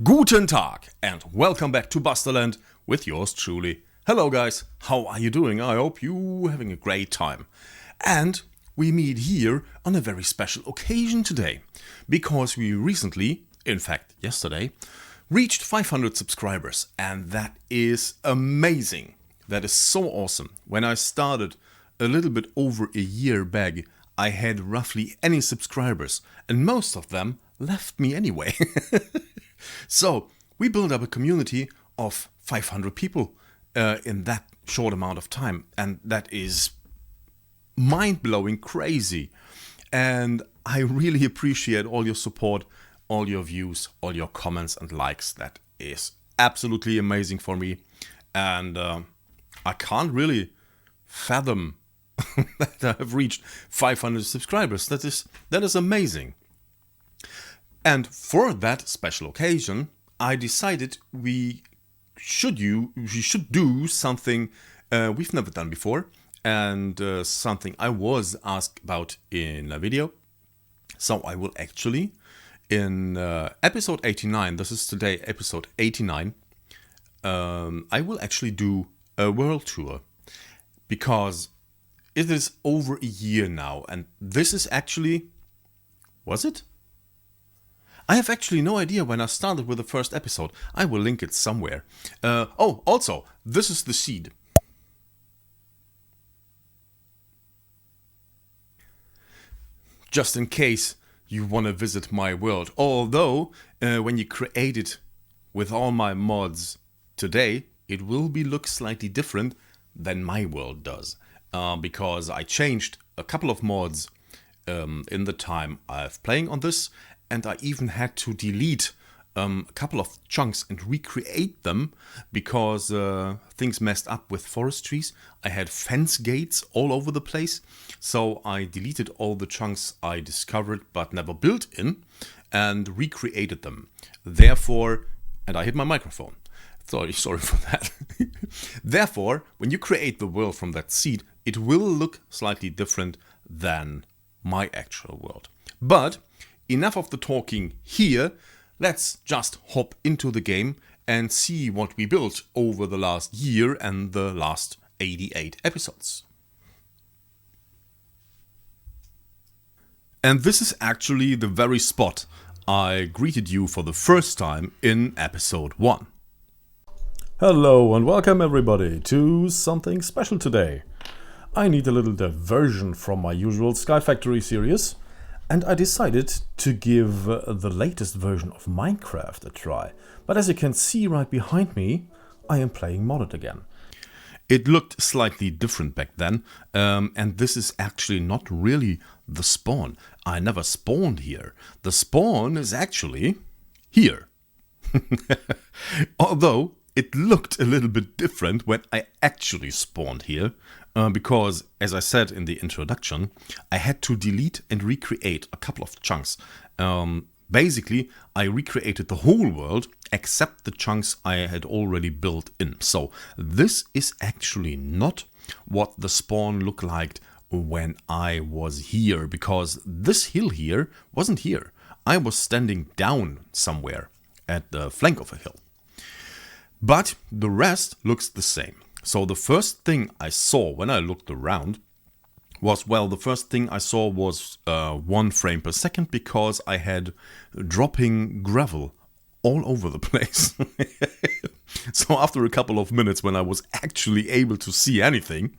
Guten Tag and welcome back to Busterland with yours truly. Hello guys, how are you doing? I hope you're having a great time. And we meet here on a very special occasion today, because we recently, in fact yesterday, reached 500 subscribers, and that is amazing. That is so awesome. When I started a little bit over a year back, I had roughly any subscribers, and most of them left me anyway. So we built up a community of 500 people in that short amount of time, and that is mind-blowing crazy. And I really appreciate all your support, all your views, all your comments and likes. That is absolutely amazing for me, and I can't really fathom that I have reached 500 subscribers. That is amazing. And for that special occasion, I decided we should do something we've never done before, and something I was asked about in a video. So I will actually, in episode 89, this is today episode 89, I will actually do a world tour, because it is over a year now, and this is actually, was it? I have actually no idea when I started with the first episode. I will link it somewhere. Also, this is the seed. Just in case you want to visit my world. Although, when you create it with all my mods today, it will look slightly different than my world does. Because I changed a couple of mods in the time I've playing on this. And I even had to delete a couple of chunks and recreate them, because things messed up with forest trees. I had fence gates all over the place. So I deleted all the chunks I discovered but never built in, and recreated them. Therefore, and I hit my microphone. Sorry for that. Therefore, when you create the world from that seed, it will look slightly different than my actual world. But enough of the talking here. Let's just hop into the game and see what we built over the last year and the last 88 episodes. And this is actually the very spot I greeted you for the first time in episode 1. Hello and welcome everybody to something special today. I need a little diversion from my usual Sky Factory series, and I decided to give the latest version of Minecraft a try. But as you can see right behind me, I am playing modded again. It looked slightly different back then, and this is actually not really the spawn. I never spawned here. The spawn is actually here. Although it looked a little bit different when I actually spawned here, because, as I said in the introduction, I had to delete and recreate a couple of chunks. Basically, I recreated the whole world except the chunks I had already built in. So this is actually not what the spawn looked like when I was here, because this hill here wasn't here. I was standing down somewhere at the flank of a hill. But the rest looks the same. So the first thing I saw when I looked around was, well, the first thing I saw was 1 frame per second, because I had dropping gravel all over the place. So after a couple of minutes, when I was actually able to see anything,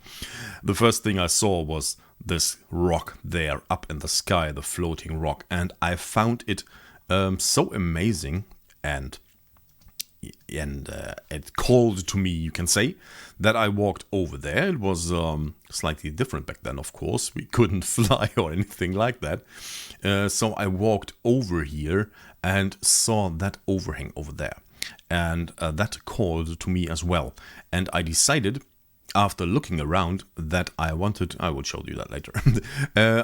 the first thing I saw was this rock there up in the sky, the floating rock. And I found it so amazing, and it called to me, you can say, that I walked over there. It was slightly different back then, of course. We couldn't fly or anything like that. So I walked over here and saw that overhang over there. And that called to me as well. And I decided, after looking around, that I will show you that later.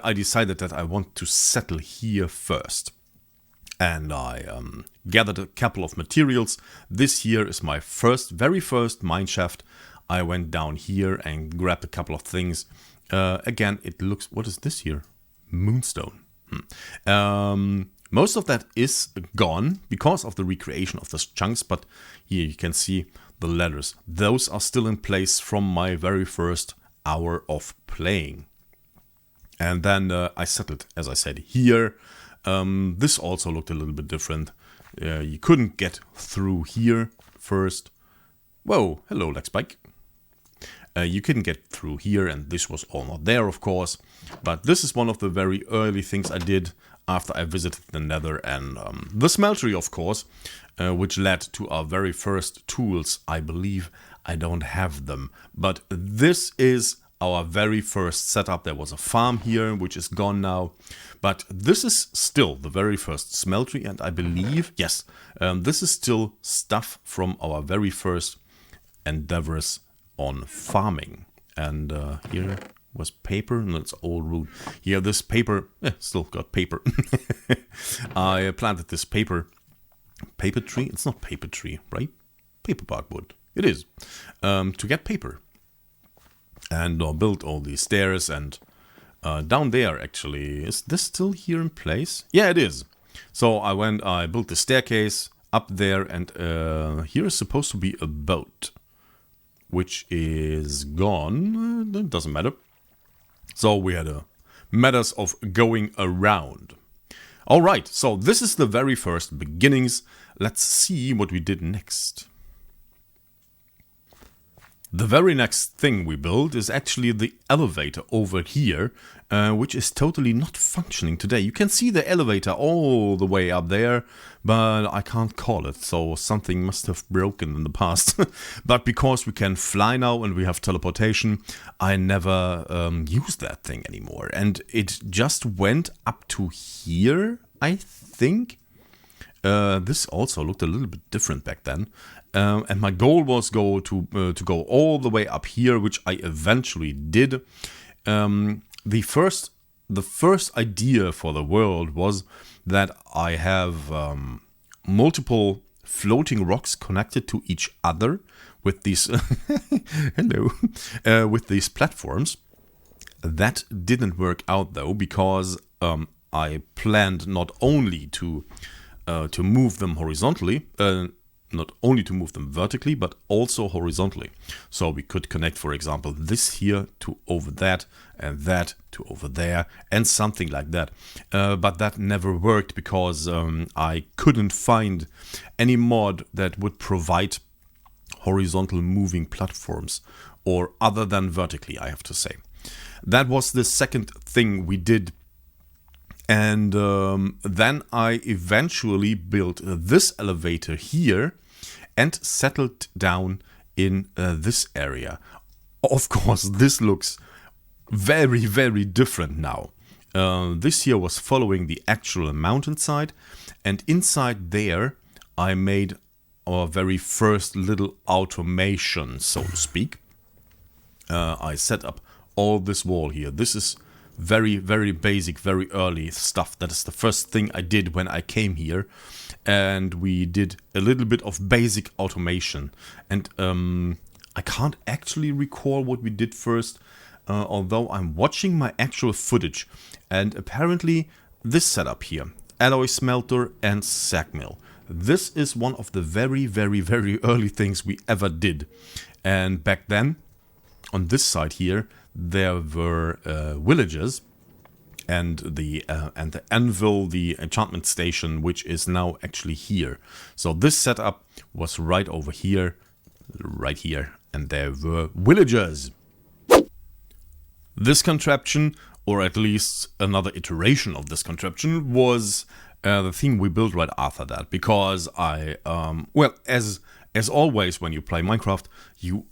I decided that I want to settle here first. And I gathered a couple of materials. This here is my very first mineshaft. I went down here and grabbed a couple of things. Again, it looks, what is this here? Moonstone. Most of that is gone because of the recreation of those chunks, but here you can see the ladders. Those are still in place from my very first hour of playing. And then I settled, as I said, here. This also looked a little bit different. You couldn't get through here first. Whoa, hello, leg spike. You couldn't get through here, and this was all not there, of course. But this is one of the very early things I did after I visited the Nether and the smeltery, of course, which led to our very first tools. I believe I don't have them, but this is our very first setup. There was a farm here, which is gone now, but this is still the very first smeltery, and I believe, yes, this is still stuff from our very first endeavors on farming. And here was paper, and it's all root. Here, this paper, still got paper. I planted this paper tree. It's not paper tree, right? Paper bark wood. It is. To get paper. And built all these stairs, and down there, actually, is this still here in place? Yeah, it is. So I built the staircase up there, and here is supposed to be a boat, which is gone. It doesn't matter. So we had matters of going around. All right, so this is the very first beginnings. Let's see what we did next. The very next thing we built is actually the elevator over here, which is totally not functioning today. You can see the elevator all the way up there, but I can't call it, so something must have broken in the past. But because we can fly now and we have teleportation, I never use that thing anymore. And it just went up to here, I think. This also looked a little bit different back then. And my goal was to go all the way up here, which I eventually did. The first idea for the world was that I have multiple floating rocks connected to each other with these hello, with these platforms. That didn't work out though, because I planned not only to move them horizontally. Not only to move them vertically, but also horizontally. So we could connect, for example, this here to over that, and that to over there, and something like that. But that never worked because I couldn't find any mod that would provide horizontal moving platforms, or other than vertically, I have to say. That was the second thing we did. And then I eventually built this elevator here and settled down in this area. Of course, this looks very, very different now. This here was following the actual mountainside, and inside there I made our very first little automation, so to speak. I set up all this wall here. This is very, very basic, very early stuff. That is the first thing I did when I came here. And we did a little bit of basic automation. And I can't actually recall what we did first, although I'm watching my actual footage. And apparently this setup here, alloy smelter and sag mill. This is one of the very, very, very early things we ever did. And back then, on this side here, there were villagers and the anvil, the enchantment station, which is now actually here. So this setup was right over here, right here, and there were villagers. This contraption, or at least another iteration of this contraption, was the thing we built right after that, because I, well, as always, when you play Minecraft, you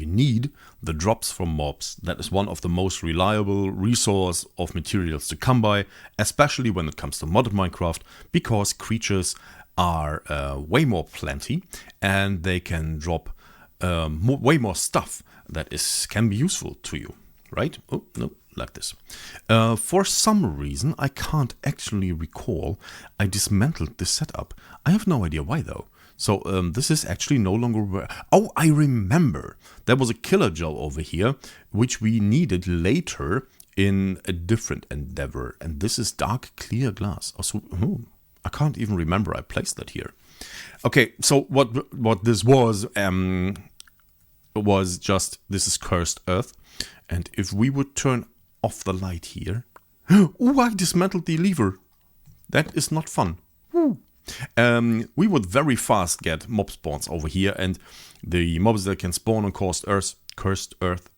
need the drops from mobs. That is one of the most reliable resource of materials to come by, especially when it comes to modded Minecraft, because creatures are way more plenty, and they can drop way more stuff that can be useful to you, right? Oh, no, like this. For some reason, I can't actually recall, I dismantled this setup. I have no idea why though. So this is actually no longer... Oh, I remember. There was a killer gel over here, which we needed later in a different endeavor. And this is dark clear glass. I can't even remember I placed that here. Okay, so what this was just, this is cursed earth. And if we would turn off the light here... Oh, I dismantled the lever. That is not fun. We would very fast get mob spawns over here, and the mobs that can spawn on cursed earth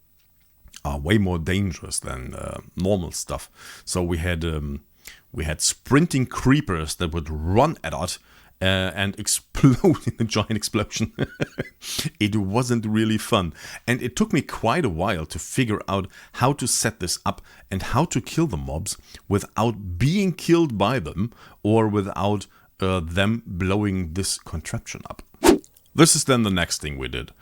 are way more dangerous than normal stuff. So we had sprinting creepers that would run at us and explode in a giant explosion. It wasn't really fun, and it took me quite a while to figure out how to set this up and how to kill the mobs without being killed by them or without them blowing this contraption up. This is then the next thing we did.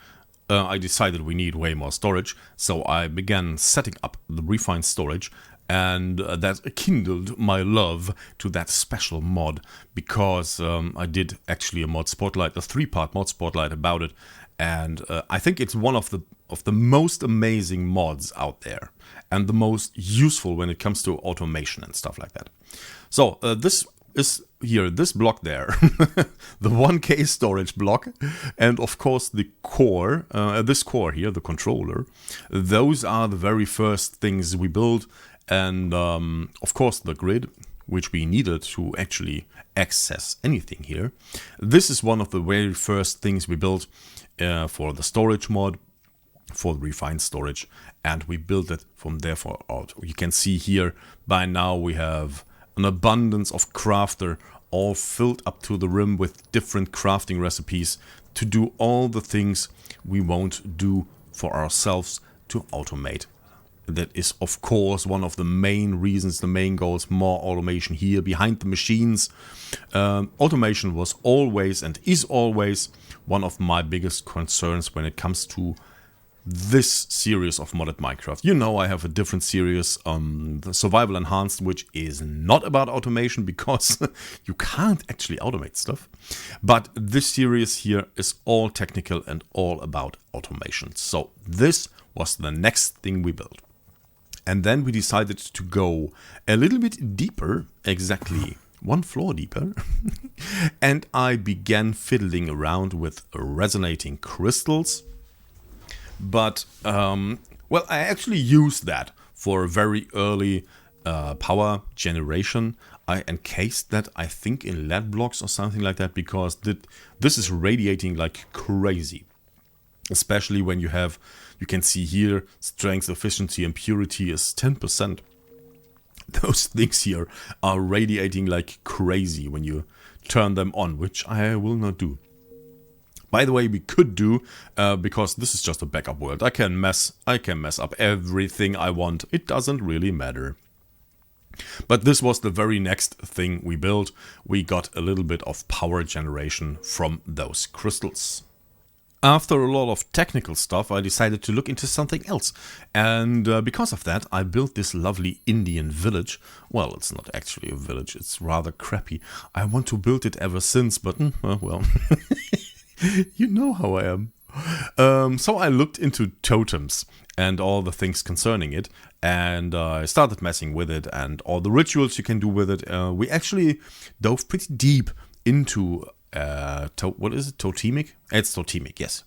I decided we need way more storage, so I began setting up the refined storage, and that kindled my love to that special mod, because I did actually a mod spotlight, a 3-part mod spotlight about it, and I think it's one of the most amazing mods out there, and the most useful when it comes to automation and stuff like that. So this is here, this block there, the 1K storage block, and of course the core, this core here, the controller. Those are the very first things we built, and of course the grid, which we needed to actually access anything here. This is one of the very first things we built for the storage mod, for the refined storage, and we built it from there out. You can see here, by now we have an abundance of crafter, all filled up to the rim with different crafting recipes to do all the things we won't do for ourselves to automate. That is, of course, one of the main reasons, the main goals, more automation here behind the machines. Automation was always and is always one of my biggest concerns when it comes to this series of modded Minecraft. You know, I have a different series, the Survival Enhanced, which is not about automation because you can't actually automate stuff. But this series here is all technical and all about automation. So this was the next thing we built. And then we decided to go a little bit deeper, exactly 1 floor deeper. And I began fiddling around with resonating crystals. But, well, I actually used that for very early power generation. I encased that, I think, in lead blocks or something like that, because this is radiating like crazy. Especially when you can see here, strength, efficiency, and purity is 10%. Those things here are radiating like crazy when you turn them on, which I will not do. By the way, we could do, because this is just a backup world. I can mess up everything I want. It doesn't really matter. But this was the very next thing we built. We got a little bit of power generation from those crystals. After a lot of technical stuff, I decided to look into something else. And because of that, I built this lovely Indian village. Well, it's not actually a village. It's rather crappy. I want to build it ever since, but, well... You know how I am. So I looked into totems and all the things concerning it, and I started messing with it and all the rituals you can do with it. We actually dove pretty deep into, what is it, totemic? It's totemic, yes.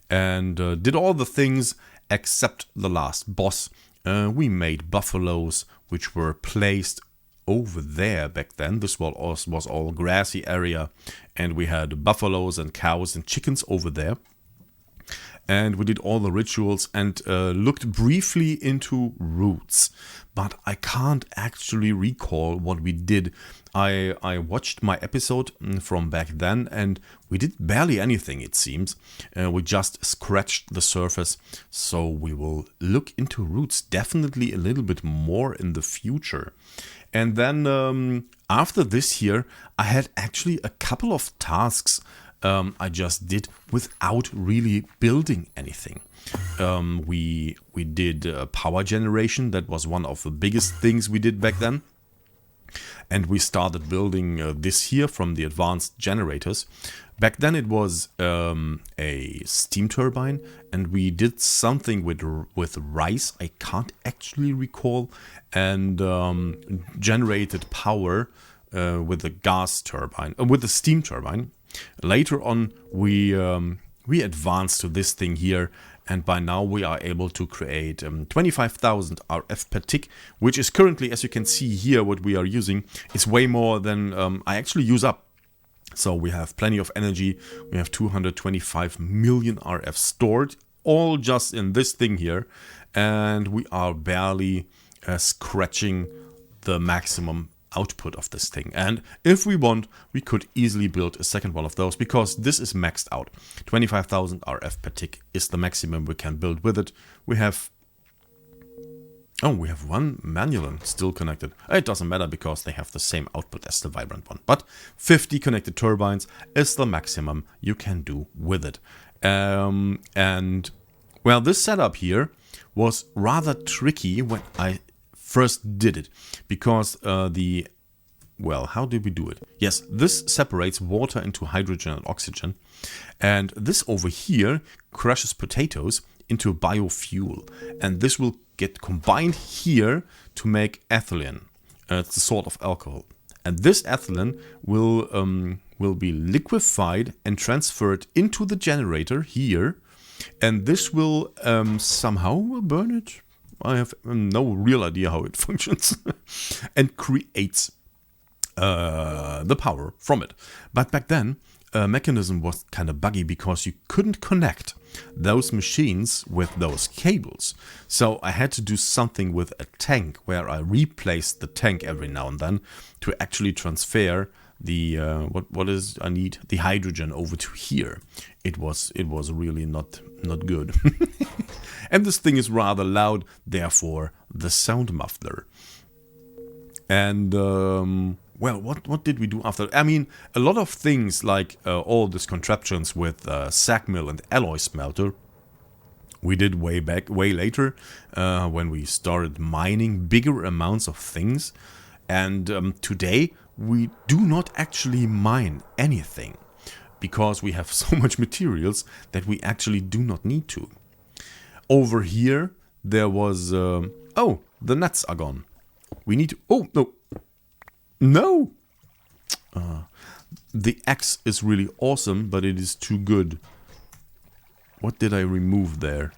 And did all the things except the last boss. We made buffaloes, which were placed over there back then. This was all grassy area, and we had buffaloes and cows and chickens over there. And we did all the rituals and looked briefly into roots, but I can't actually recall what we did. I watched my episode from back then, and we did barely anything, it seems. We just scratched the surface, so we will look into roots definitely a little bit more in the future. And then after this here, I had actually a couple of tasks I just did without really building anything. We did power generation. That was one of the biggest things we did back then. and we started building this here from the advanced generators. Back then it was a steam turbine, and we did something with rice, I can't actually recall, and generated power with the gas turbine, with the steam turbine. Later on we advanced to this thing here, and by now we are able to create 25,000 RF per tick, which is currently, as you can see here, what we are using is way more than I actually use up. So we have plenty of energy. We have 225 million RF stored, all just in this thing here. And we are barely scratching the maximum output of this thing. And if we want, we could easily build a second one of those, because this is maxed out. 25,000 RF per tick is the maximum we can build with it. We have one manual still connected. It doesn't matter because they have the same output as the Vibrant one. But 50 connected turbines is the maximum you can do with it. And well, this setup here was rather tricky when I first did it, because how did we do it? Yes, this separates water into hydrogen and oxygen, and this over here crushes potatoes into biofuel, and this will get combined here to make ethylene. It's a sort of alcohol, and this ethylene will be liquefied and transferred into the generator here, and this will somehow burn it. I have no real idea how it functions, and creates the power from it. But back then, mechanism was kind of buggy because you couldn't connect those machines with those cables. So I had to do something with a tank, where I replaced the tank every now and then to actually transfer the I need the hydrogen over to here. It was really not good. And this thing is rather loud, therefore the sound muffler. And well, what did we do after? I mean, a lot of things like all these contraptions with sack mill and alloy smelter, we did way later, when we started mining bigger amounts of things. And today we do not actually mine anything, because we have so much materials that we actually do not need to. Over here there was oh, the nuts are gone. We need to, oh no, the axe is really awesome, but it is too good. What did I remove there?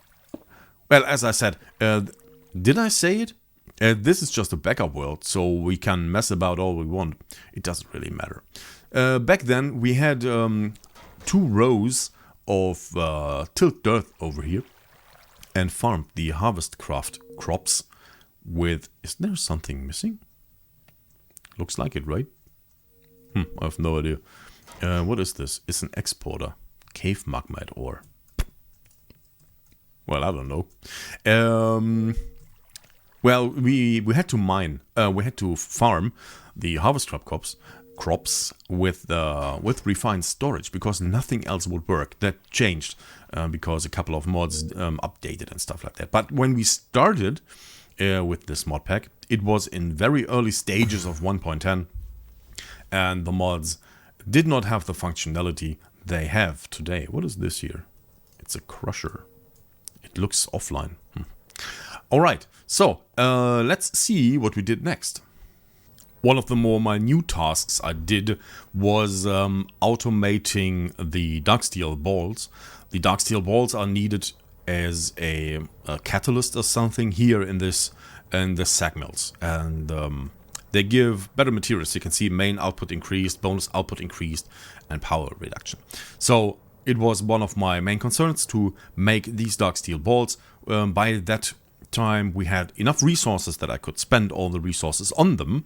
Well, as I said, did I say it? This is just a backup world, so we can mess about all we want. It doesn't really matter. Back then we had 2 rows of tilt dirt over here, and farmed the harvest craft crops with... Is there something missing? Looks like it, right? I have no idea. What is this? It's an exporter. Cave magmite ore. Well, I don't know. Well, we had to mine. We had to farm the harvest crops with refined storage, because nothing else would work. That changed because a couple of mods updated and stuff like that. But when we started with this mod pack, it was in very early stages of 1.10, and the mods did not have the functionality they have today. What is this here? It's a crusher. It looks offline. Alright, so let's see what we did next. One of the more minute tasks I did was automating the dark steel balls. The dark steel balls are needed as a catalyst or something here in the sack mills, and they give better materials. You can see main output increased, bonus output increased, and power reduction. So it was one of my main concerns to make these dark steel balls. By that time we had enough resources that I could spend all the resources on them,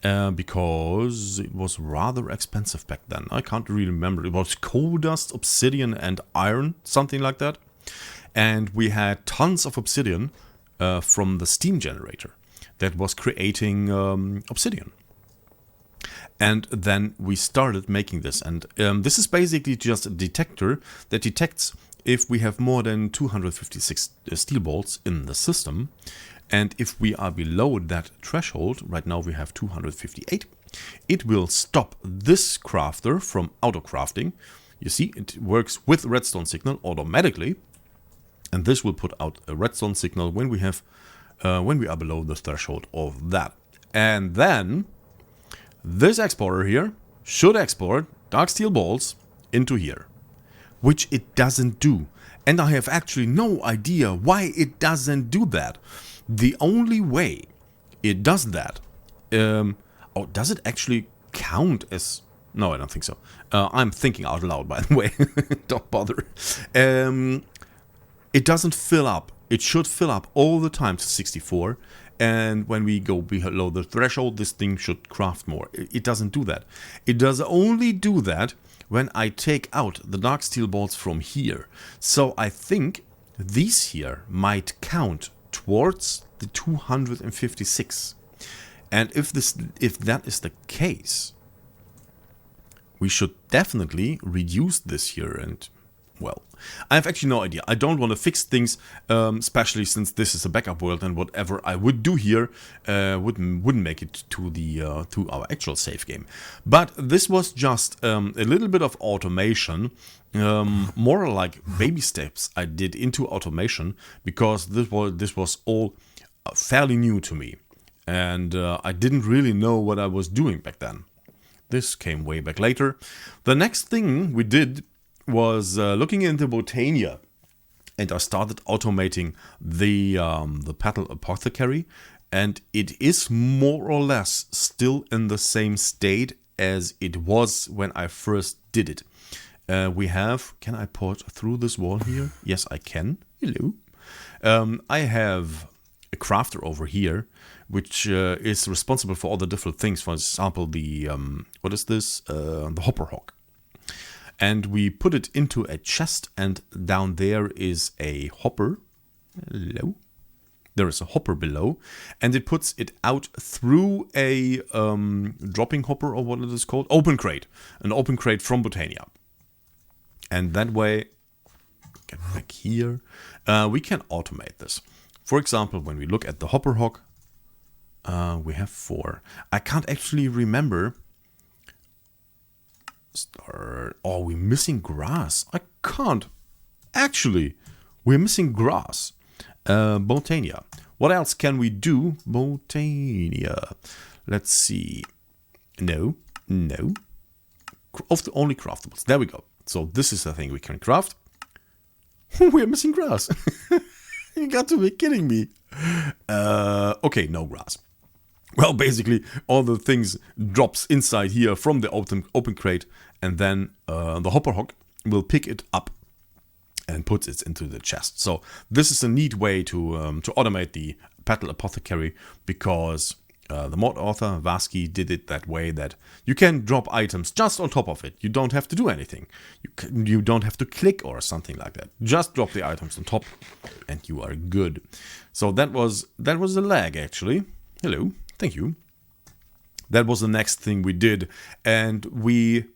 because it was rather expensive back then. I can't really remember. It was coal dust, obsidian, and iron, something like that. And we had tons of obsidian from the steam generator that was creating obsidian. And then we started making this. And this is basically just a detector that detects if we have more than 256 steel bolts in the system. And if we are below that threshold, right now we have 258, it will stop this crafter from auto-crafting. You see, it works with redstone signal automatically. And this will put out a redstone signal when we are below the threshold of that. And then this exporter here should export dark steel bolts into here, which it doesn't do. And I have actually no idea why it doesn't do that. The only way it does that, oh, does it actually count as... No, I don't think so. I'm thinking out loud, by the way. Don't bother. It doesn't fill up. It should fill up all the time to 64. And when we go below the threshold, this thing should craft more. It doesn't do that. It does only do that when I take out the dark steel bolts from here. So I think these here might count towards the 256. And if that is the case, we should definitely reduce this here. And well, I have actually no idea. I don't want to fix things, especially since this is a backup world, and whatever I would do here wouldn't make it to the to our actual save game. But this was just a little bit of automation, more like baby steps I did into automation, because this was all fairly new to me, and I didn't really know what I was doing back then. This came way back later. The next thing we did was looking into Botania, and I started automating the Petal Apothecary, and it is more or less still in the same state as it was when I first did it. Can I port through this wall here? Yes, I can. Hello. I have a crafter over here, which is responsible for all the different things. For example, the what is this? The hopper hog. And we put it into a chest, and down there is a hopper. Hello. There is a hopper below, and it puts it out through a dropping hopper, or what it is called, open crate, an open crate from Botania. And that way, get back here, we can automate this. For example, when we look at the hopper hog, we have 4. I can't actually remember. Oh, we're missing grass. I can't. Actually, we're missing grass. Botania. What else can we do? Botania. Let's see. No. Of the only craftables. There we go. So this is the thing we can craft. We're missing grass. You got to be kidding me. Okay, no grass. Well, basically, all the things drops inside here from the open crate, and then the hopper hog will pick it up and puts it into the chest. So this is a neat way to automate the Petal Apothecary, because the mod author, Vasky, did it that way that you can drop items just on top of it. You don't have to do anything. You don't have to click or something like that. Just drop the items on top, and you are good. So that was the lag, actually. Hello. Thank you. That was the next thing we did, and we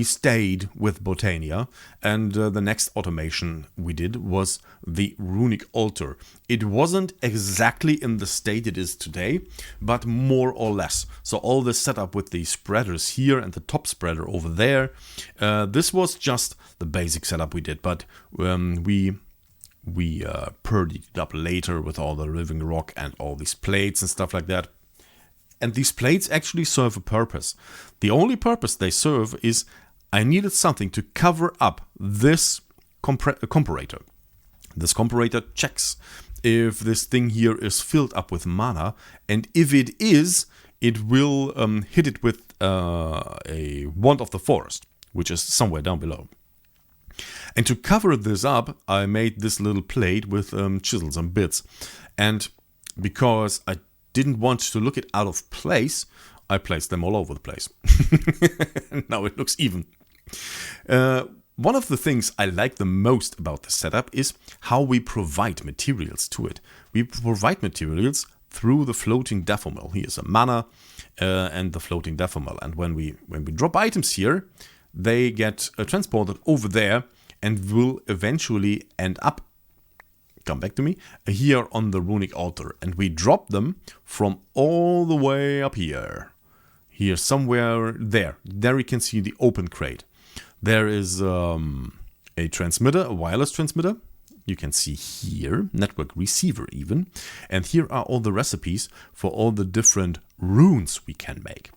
stayed with Botania, and the next automation we did was the runic altar. It wasn't exactly in the state it is today, but more or less. So all the setup with the spreaders here and the top spreader over there, this was just the basic setup we did, but we purdied it up later with all the living rock and all these plates and stuff like that. And these plates actually serve a purpose. The only purpose they serve is I needed something to cover up this comparator. This comparator checks if this thing here is filled up with mana, and if it is, it will hit it with a wand of the forest, which is somewhere down below. And to cover this up, I made this little plate with chisels and bits. And because I didn't want to look it out of place, I placed them all over the place. Now it looks even. One of the things I like the most about the setup is how we provide materials to it. We provide materials through the floating daffodil. Here's a mana and the floating daffodil. And when we drop items here, they get transported over there and will eventually end up, come back to me, here on the runic altar. And we drop them from all the way up here. here somewhere there. There you can see the open crate. There is a transmitter, a wireless transmitter. You can see here, network receiver even. And here are all the recipes for all the different runes we can make.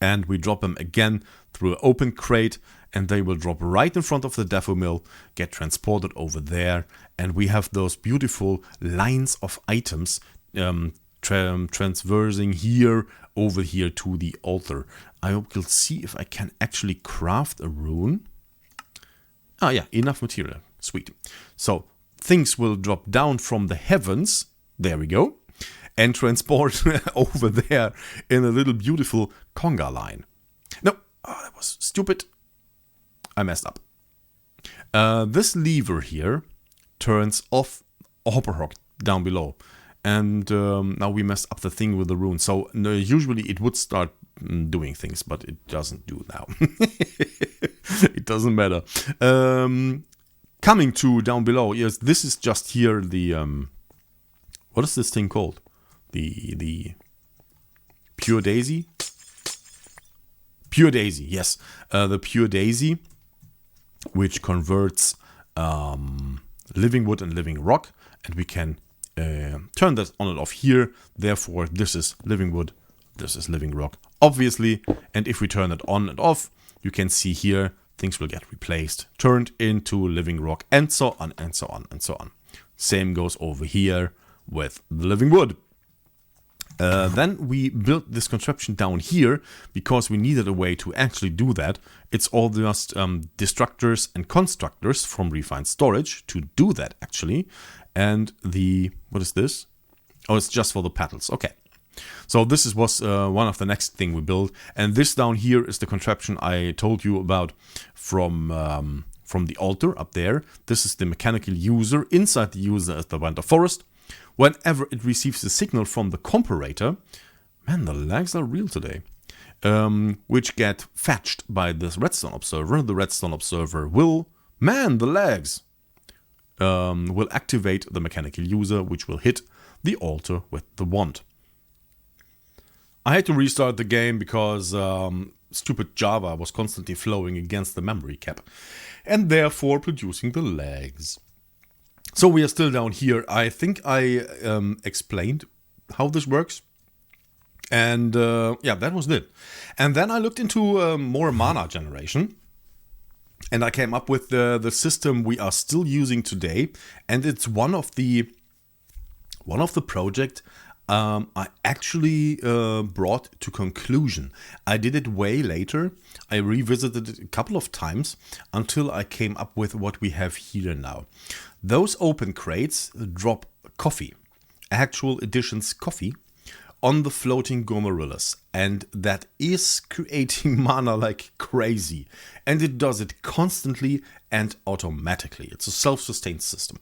And we drop them again through an open crate, and they will drop right in front of the defo mill, get transported over there, and we have those beautiful lines of items transversing here over here to the altar. I will see if I can actually craft a rune. Ah yeah, enough material. Sweet. So things will drop down from the heavens. There we go. And transport over there in a little beautiful conga line. No, that was stupid. I messed up. This lever here turns off a hopper hook down below. And now we messed up the thing with the rune. So usually it would start doing things, but it doesn't do now. It doesn't matter. Coming to down below, yes, this is just here the what is this thing called? The pure daisy? Pure daisy, yes. The pure daisy, which converts living wood and living rock, and we can turn that on and off here. Therefore, this is living wood, this is living rock, obviously. And if we turn it on and off, you can see here things will get replaced, turned into living rock, and so on and so on and so on. Same goes over here with the living wood. Then we built this contraption down here because we needed a way to actually do that. It's all just destructors and constructors from refined storage to do that actually. And what is this? Oh, it's just for the petals. Okay. So this was one of the next thing we built. And this down here is the contraption I told you about from the altar up there. This is the mechanical user. Inside the user is the Winter Forest. Whenever it receives a signal from the comparator, man, the lags are real today, which get fetched by this redstone observer. The redstone observer will, the lags, will activate the mechanical user, which will hit the altar with the wand. I had to restart the game because stupid Java was constantly flowing against the memory cap, and therefore producing the lags. So we are still down here. I think I explained how this works. And yeah, that was it. And then I looked into more mana generation. And I came up with the system we are still using today. And it's one of the project I actually brought to conclusion. I did it way later. I revisited it a couple of times until I came up with what we have here now. Those open crates drop coffee, actual editions coffee, on the floating Gomarillas. And that is creating mana like crazy. And it does it constantly and automatically. It's a self-sustained system.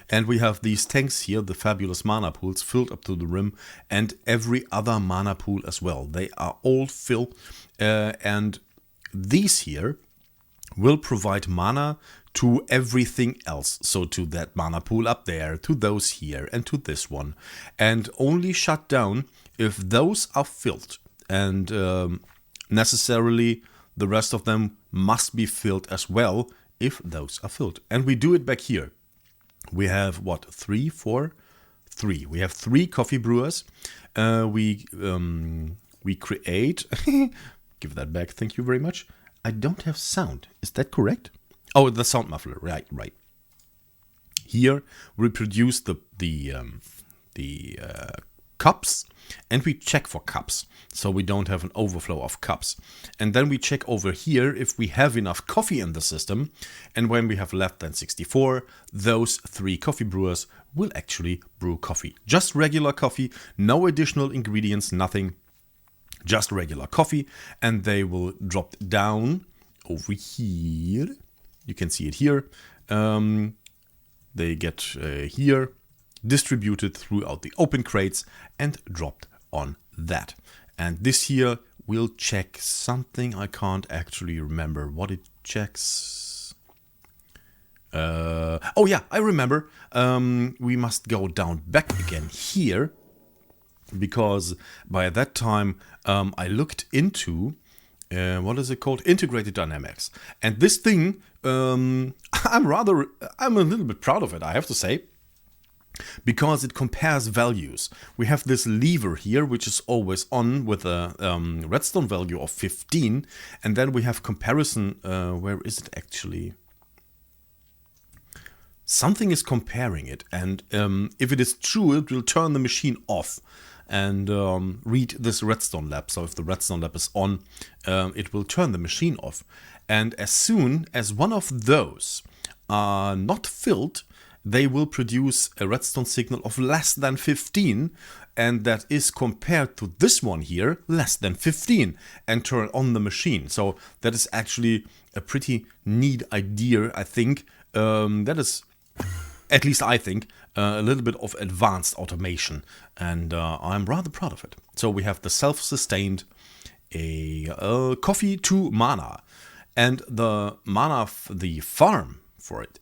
And we have these tanks here, the fabulous mana pools, filled up to the rim, and every other mana pool as well. They are all filled, and these here will provide mana to everything else. So to that mana pool up there, to those here, and to this one. And only shut down if those are filled. And necessarily the rest of them must be filled as well if those are filled. And we do it back here. We have what, 3, 4? 3. We have 3 coffee brewers. We create. Give that back. Thank you very much. I don't have sound. Is that correct? Oh, the sound muffler. Right. Here we produce the cups, and we check for cups, so we don't have an overflow of cups. And then we check over here if we have enough coffee in the system, and when we have less than 64, those 3 coffee brewers will actually brew coffee. Just regular coffee, no additional ingredients, nothing, just regular coffee, and they will drop down over here. You can see it here. They get here, distributed throughout the open crates and dropped on that. And this here will check something I can't actually remember what it checks. Oh yeah, I remember. We must go down back again here. because by that time I looked into what is it called? Integrated dynamics. And this thing, I'm a little bit proud of it, I have to say, because it compares values. We have this lever here, which is always on with a redstone value of 15. And then we have comparison. Where is it actually? Something is comparing it. And if it is true, it will turn the machine off and read this redstone lab. So if the redstone lab is on, it will turn the machine off. And as soon as one of those are not filled, they will produce a redstone signal of less than 15. And that is compared to this one here, less than 15, and turn on the machine. So that is actually a pretty neat idea, I think. That is, at least I think, a little bit of advanced automation, and I'm rather proud of it. So we have the self-sustained coffee to mana, and the mana, the farm for it.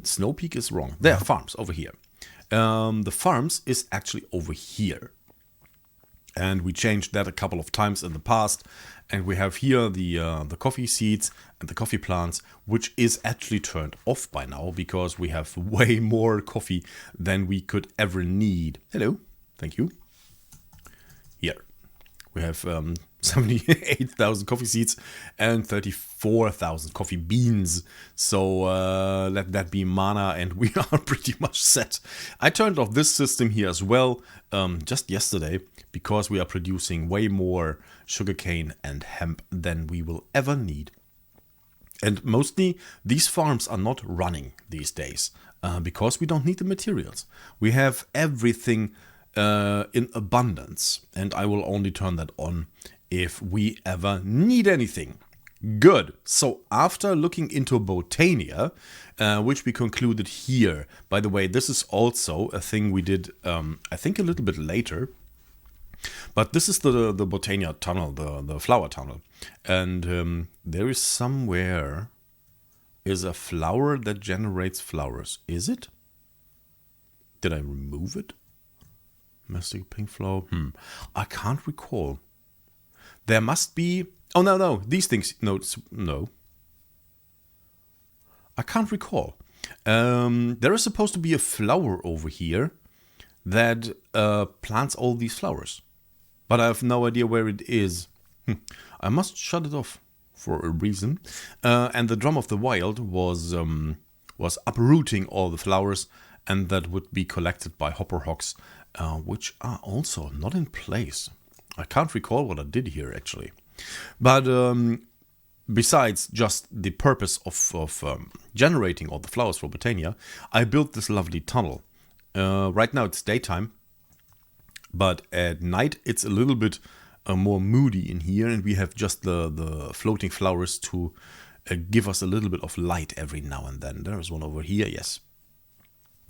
Snow Peak is wrong. There are farms over here. The farms is actually over here, and we changed that a couple of times in the past. And we have here the coffee seeds and the coffee plants, which is actually turned off by now because we have way more coffee than we could ever need. Hello, thank you. Here we have 78,000 coffee seeds and 34,000 coffee beans. So let that be mana, and we are pretty much set. I turned off this system here as well just yesterday, because we are producing way more sugarcane and hemp than we will ever need. And mostly these farms are not running these days because we don't need the materials. We have everything in abundance, and I will only turn that on if we ever need anything. Good. So after looking into Botania, which we concluded here, by the way, this is also a thing we did, I think a little bit later. But this is the Botania tunnel, the flower tunnel. And there is somewhere is a flower that generates flowers. Is it? Did I remove it? Mystic pink flower? I can't recall. There must be... Oh, no. These things... No. I can't recall. There is supposed to be a flower over here that plants all these flowers. But I have no idea where it is. I must shut it off for a reason. And the Drum of the Wild was uprooting all the flowers, and that would be collected by hopper hogs, which are also not in place. I can't recall what I did here actually. But besides just the purpose of generating all the flowers for Botania, I built this lovely tunnel. Right now it's daytime. But at night it's a little bit more moody in here, and we have just the floating flowers to give us a little bit of light every now and then. There's one over here, yes.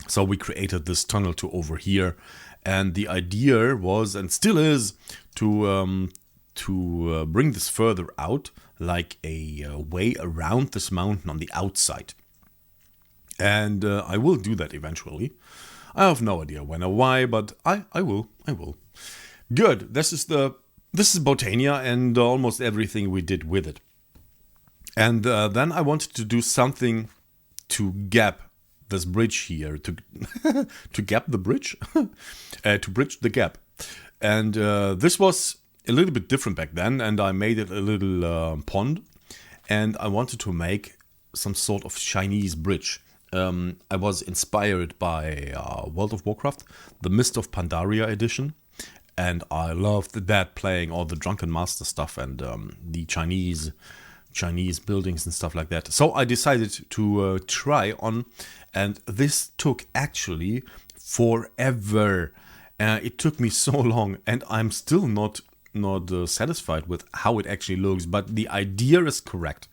So we created this tunnel to over here, and the idea was, and still is, to bring this further out, like a way around this mountain on the outside. And I will do that eventually. I have no idea when or why, but I will. Good. This is Botania and almost everything we did with it. And then I wanted to do something to gap this bridge here, to gap the bridge, to bridge the gap. And this was a little bit different back then, and I made it a little pond, and I wanted to make some sort of Chinese bridge. I was inspired by World of Warcraft, the Mist of Pandaria edition, and I loved that, playing all the Drunken Master stuff and the Chinese buildings and stuff like that. So I decided to try on, and this took actually forever. It took me so long, and I'm still not satisfied with how it actually looks, but the idea is correct.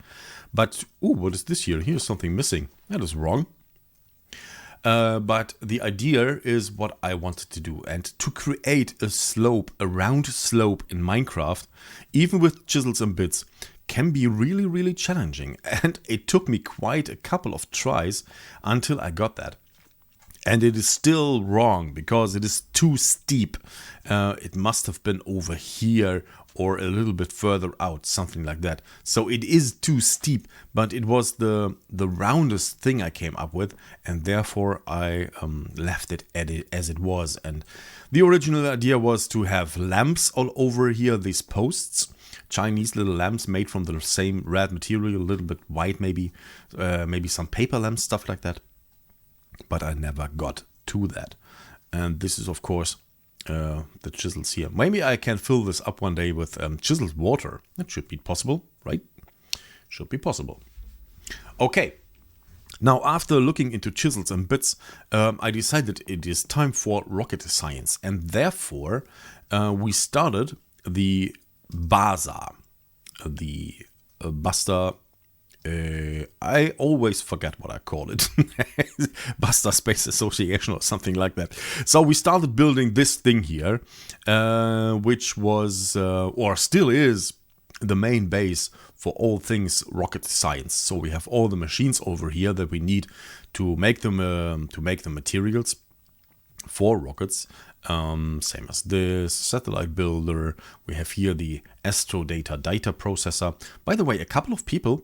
But, what is this here? Here's something missing. That is wrong. But the idea is what I wanted to do. And to create a round slope in Minecraft, even with chisels and bits, can be really, really challenging. And it took me quite a couple of tries until I got that. And it is still wrong because it is too steep. It must have been over here or a little bit further out, something like that. So it is too steep, but it was the roundest thing I came up with, and therefore I left it as it was. And the original idea was to have lamps all over here, these posts. Chinese little lamps made from the same red material, a little bit white maybe, maybe some paper lamps, stuff like that. But I never got to that. And this is, of course, the chisels here. Maybe I can fill this up one day with chiseled water. That should be possible, right? Should be possible. Okay. Now, after looking into chisels and bits, I decided it is time for rocket science. And therefore, we started the BASA, the Buster. I always forget what I call it. Buster Space Association or something like that. So we started building this thing here, which was, or still is, the main base for all things rocket science. So we have all the machines over here that we need to make them, the materials for rockets. Same as this satellite builder. We have here the astrodata data processor. By the way, a couple of people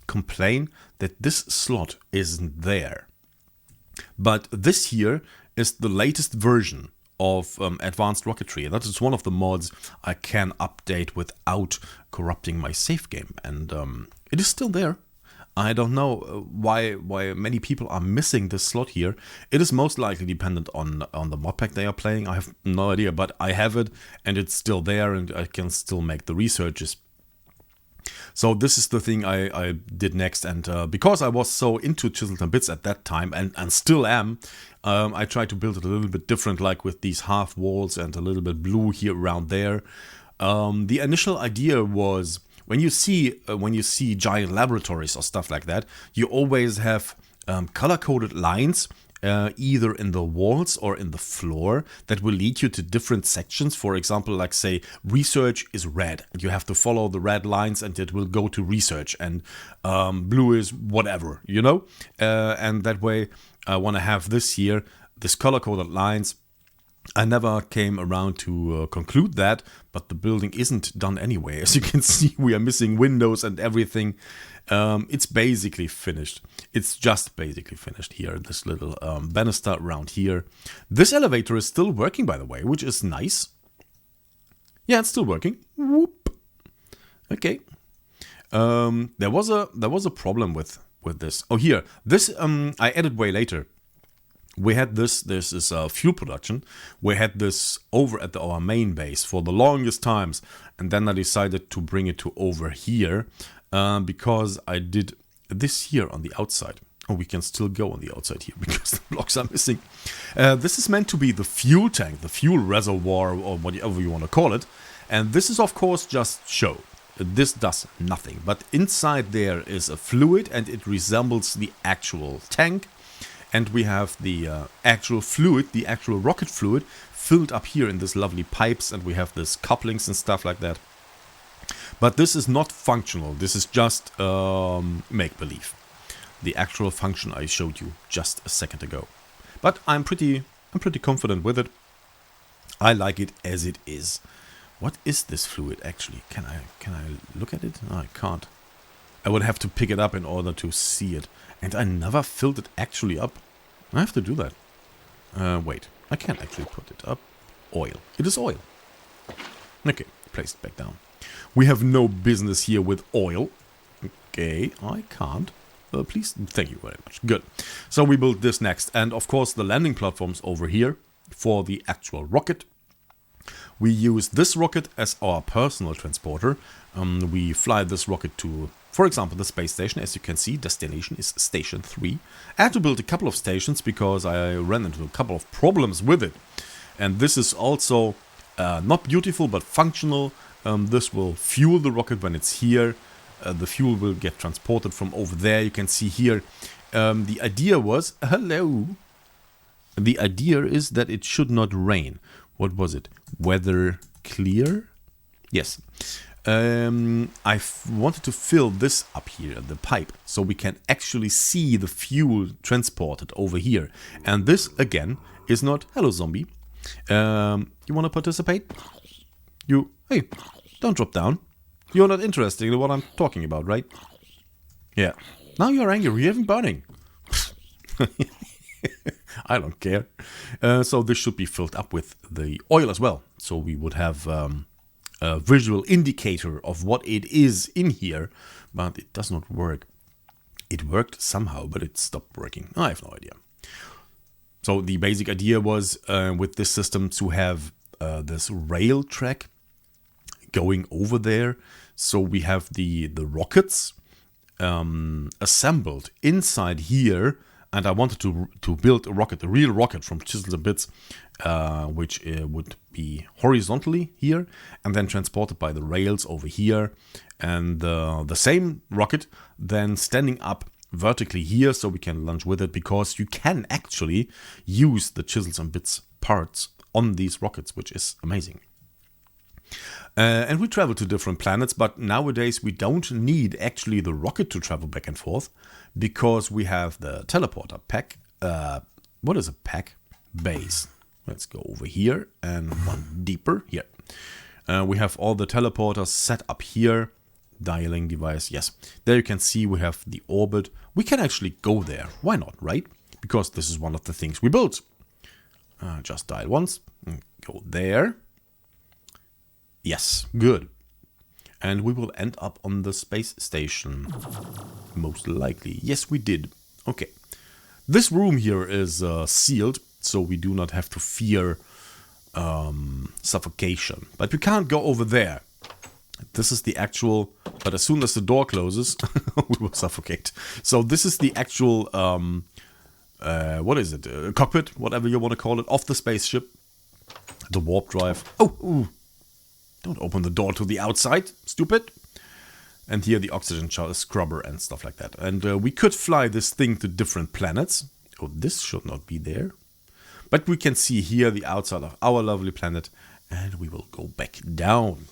complain that this slot isn't there. But this here is the latest version of advanced rocketry. That is one of the mods I can update without corrupting my save game. And it is still there. I don't know why many people are missing this slot here. It is most likely dependent on the mod pack they are playing. I have no idea, but I have it and it's still there and I can still make the researches. So this is the thing I did next, and because I was so into chisels and bits at that time, and still am, I tried to build it a little bit different, like with these half walls and a little bit blue here around there. The initial idea was, when you see giant laboratories or stuff like that, you always have color-coded lines, either in the walls or in the floor, that will lead you to different sections. For example, like say research is red, and you have to follow the red lines and it will go to research, and blue is whatever, you know. And that way I want to have this here, this color-coded lines. I never came around to conclude that, but the building isn't done anyway. As you can see, we are missing windows and everything. It's basically finished. It's just basically finished here. This little banister around here. This elevator is still working, by the way, which is nice. Yeah, it's still working. Whoop. Okay. There was a problem with this. Oh, here. This I added way later. We had this is fuel production. We had this over at our main base for the longest times. And then I decided to bring it to over here because I did this here on the outside. Oh, we can still go on the outside here because the blocks are missing. This is meant to be the fuel tank, the fuel reservoir, or whatever you want to call it. And this is, of course, just show. This does nothing. But inside there is a fluid and it resembles the actual tank. And we have the actual fluid, the actual rocket fluid, filled up here in this lovely pipes, and we have this couplings and stuff like that. But this is not functional. This is just make-believe. The actual function I showed you just a second ago. But I'm pretty confident with it. I like it as it is. What is this fluid actually? Can I look at it? No, I can't. I would have to pick it up in order to see it. And I never filled it actually up. I have to do that. Wait, I can't actually put it up. Oil. It is oil. Okay, place it back down. We have no business here with oil. Okay, I can't. Please, thank you very much. Good. So we built this next. And of course the landing platforms over here for the actual rocket. We use this rocket as our personal transporter. We fly this rocket to, for example, the space station. As you can see, destination is Station 3. I had to build a couple of stations because I ran into a couple of problems with it. And this is also not beautiful, but functional. This will fuel the rocket when it's here. The fuel will get transported from over there. You can see here. The idea was, hello. The idea is that it should not rain. What was it? Weather clear? Yes. wanted to fill this up here, the pipe, so we can actually see the fuel transported over here. And this, again, is not... Hello, zombie. You want to participate? Hey, don't drop down. You're not interested in what I'm talking about, right? Yeah. Now you're angry. You're even burning. I don't care. So this should be filled up with the oil as well. So we would have a visual indicator of what it is in here. But it does not work. It worked somehow, but it stopped working. I have no idea. So the basic idea was with this system to have this rail track going over there. So we have the rockets assembled inside here. And I wanted to build a rocket, a real rocket from chisels and bits, which would be horizontally here and then transported by the rails over here. And the same rocket then standing up vertically here so we can launch with it, because you can actually use the chisels and bits parts on these rockets, which is amazing. And we travel to different planets, but nowadays we don't need actually the rocket to travel back and forth, because we have the teleporter PAC. What is a PAC Base? Let's go over here and one deeper here. We have all the teleporters set up here. Dialing device, yes. There you can see we have the orbit. We can actually go there. Why not, right? Because this is one of the things we built. Just dial once. Go there. Yes, good. And we will end up on the space station. Most likely. Yes, we did. Okay. This room here is sealed, so we do not have to fear suffocation. But we can't go over there. This is the actual... But as soon as the door closes, we will suffocate. So this is the actual... what is it? Cockpit, whatever you want to call it, of the spaceship. The warp drive. Oh, ooh. Don't open the door to the outside, stupid. And here the oxygen scrubber and stuff like that. And we could fly this thing to different planets. Oh, this should not be there. But we can see here the outside of our lovely planet. And we will go back down.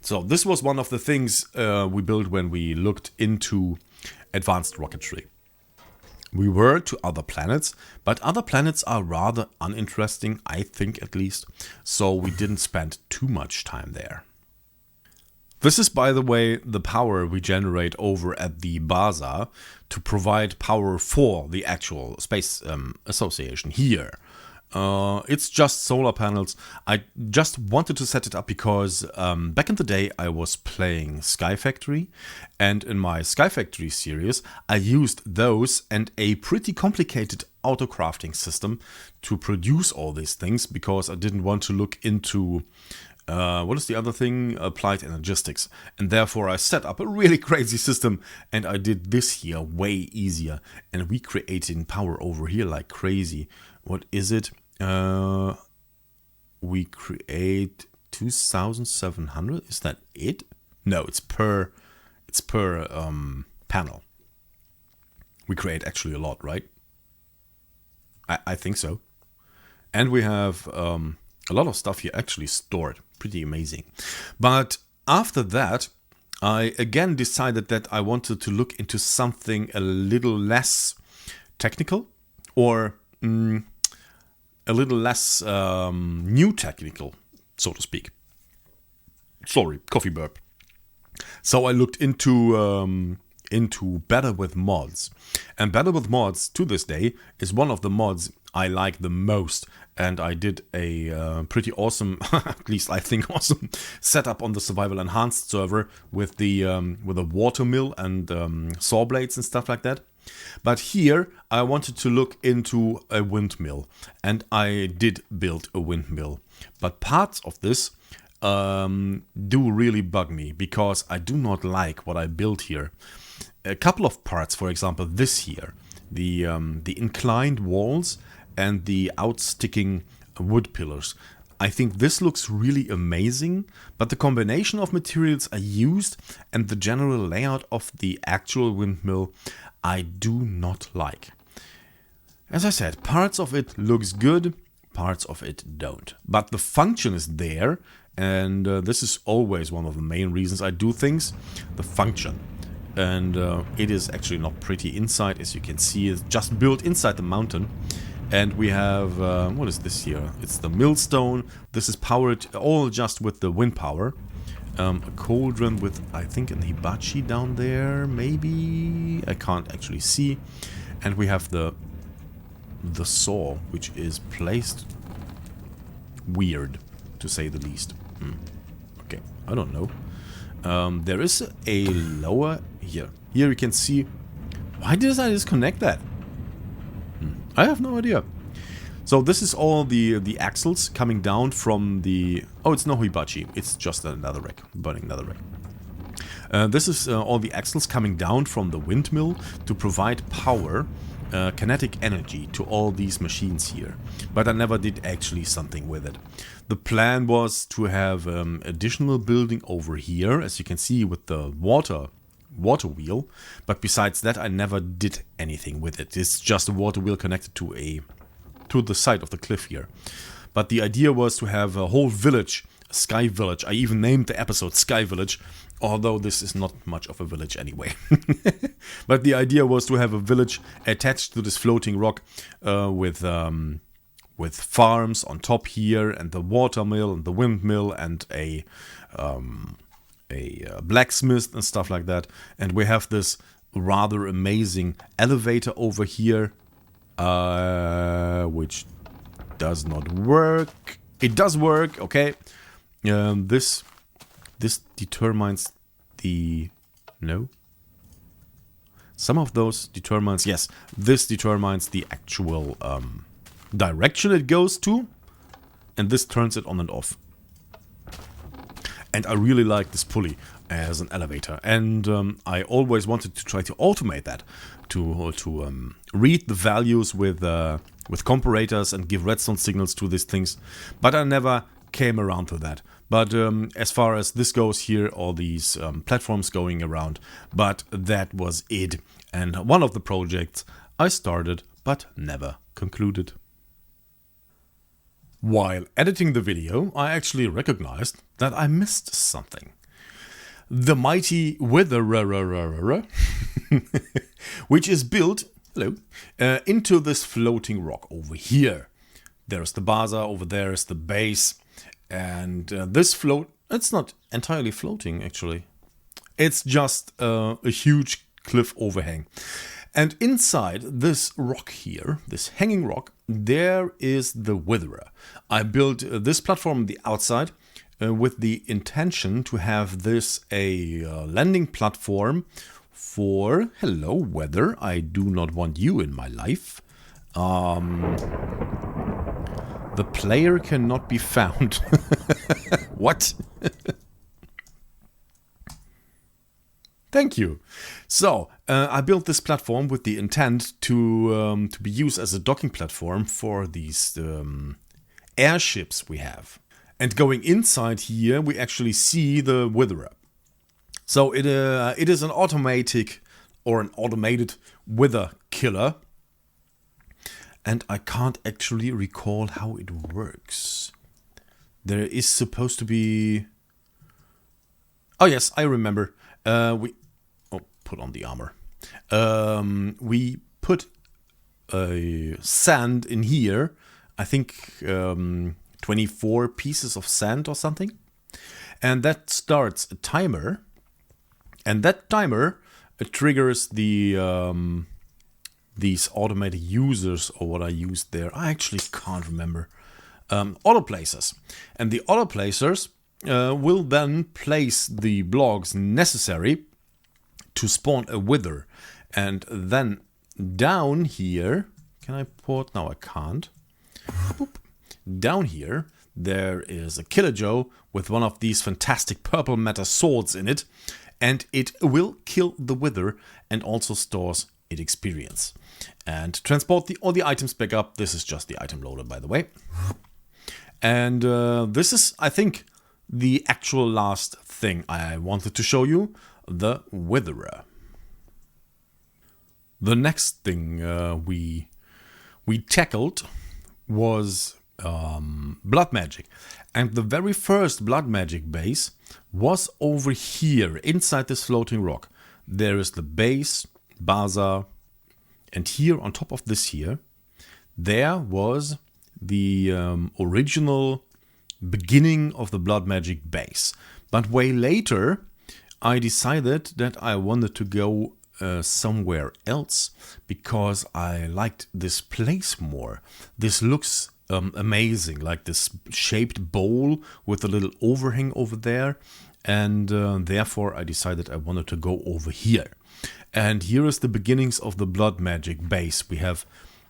So this was one of the things we built when we looked into advanced rocketry. We were to other planets, but other planets are rather uninteresting, I think at least, so we didn't spend too much time there. This is, by the way, the power we generate over at the bazaar to provide power for the actual space association here. It's just solar panels. I just wanted to set it up because back in the day I was playing Sky Factory, and in my Sky Factory series I used those and a pretty complicated auto crafting system to produce all these things, because I didn't want to look into what is the other thing? Applied energistics. And therefore I set up a really crazy system, and I did this here way easier, and we created power over here like crazy. What is it? We create 2,700. Is that it? No, it's per panel. We create actually a lot, right? I think so. And we have a lot of stuff here actually stored. Pretty amazing. But after that, I again decided that I wanted to look into something a little less technical, or a little less new technical, so to speak. Sorry, coffee burp. So I looked into Better with Mods. And Better with Mods, to this day, is one of the mods I like the most. And I did a pretty awesome, at least I think awesome, setup on the Survival Enhanced server with a water mill and saw blades and stuff like that. But here I wanted to look into a windmill, and I did build a windmill. But parts of this do really bug me, because I do not like what I built here. A couple of parts, for example, this here, the inclined walls and the outsticking wood pillars. I think this looks really amazing, but the combination of materials I used and the general layout of the actual windmill I do not like. As I said, parts of it looks good, parts of it don't. But the function is there, And this is always one of the main reasons I do things, the function. And it is actually not pretty inside, as you can see. It's just built inside the mountain. And we have, what is this here? It's the millstone. This is powered all just with the wind power. A cauldron with, I think, an hibachi down there, maybe? I can't actually see. And we have the saw, which is placed weird, to say the least. Okay, I don't know. There is a lower here. Here you can see. Why did I disconnect that? I have no idea. So this is all the axles coming down from the... Oh, it's no hibachi. It's just another rack, burning another rack. This is all the axles coming down from the windmill to provide power, kinetic energy to all these machines here. But I never did actually something with it. The plan was to have additional building over here, as you can see with the water wheel. But besides that, I never did anything with it. It's just a water wheel connected to the side of the cliff here. But the idea was to have a whole village, a sky village. I even named the episode Sky Village, although this is not much of a village anyway. But the idea was to have a village attached to this floating rock with farms on top here, and the water mill and the windmill and a blacksmith and stuff like that. And we have this rather amazing elevator over here, which does not work. It does work, okay. This determines the... No? Some of those determines... Yes, this determines the actual direction it goes to. And this turns it on and off. And I really like this pulley as an elevator. And I always wanted to try to automate that. To read the values with comparators and give redstone signals to these things. But I never came around to that. But as far as this goes here, all these platforms going around. But that was it. And one of the projects I started but never concluded. While editing the video, I actually recognized that I missed something. The mighty Wither, which is built into this floating rock over here. There's the bazaar, over there is the base, and this it's not entirely floating actually. It's just a huge cliff overhang. And inside this rock here, this hanging rock, there is the Witherer. I built this platform on the outside with the intention to have this a landing platform for... Hello, weather. I do not want you in my life. The player cannot be found. What? Thank you. So, I built this platform with the intent to be used as a docking platform for these airships we have. And going inside here, we actually see the Witherer. So it is an automated wither killer. And I can't actually recall how it works. There is supposed to be... Oh yes, I remember. Put on the armor. We put sand in here. I think 24 pieces of sand or something. And that starts a timer. And that timer triggers these automated users, or what I used there. I actually can't remember. Auto placers. And the auto placers will then place the blocks necessary to spawn a wither. And then down here, can I port? No, I can't. Boop. Down here, there is a Killer Joe with one of these fantastic purple matter swords in it. And it will kill the wither and also stores its experience. And transport all the items back up. This is just the item loader, by the way. And this is, I think, the actual last thing I wanted to show you. The Witherer. The next thing we tackled was blood magic. And the very first blood magic base was over here, inside this floating rock. There is the base, bazaar, and here on top of this here, there was the original beginning of the blood magic base. But way later, I decided that I wanted to go somewhere else because I liked this place more. This looks amazing, like this shaped bowl with a little overhang over there, and therefore I decided I wanted to go over here. And here is the beginnings of the blood magic base. We have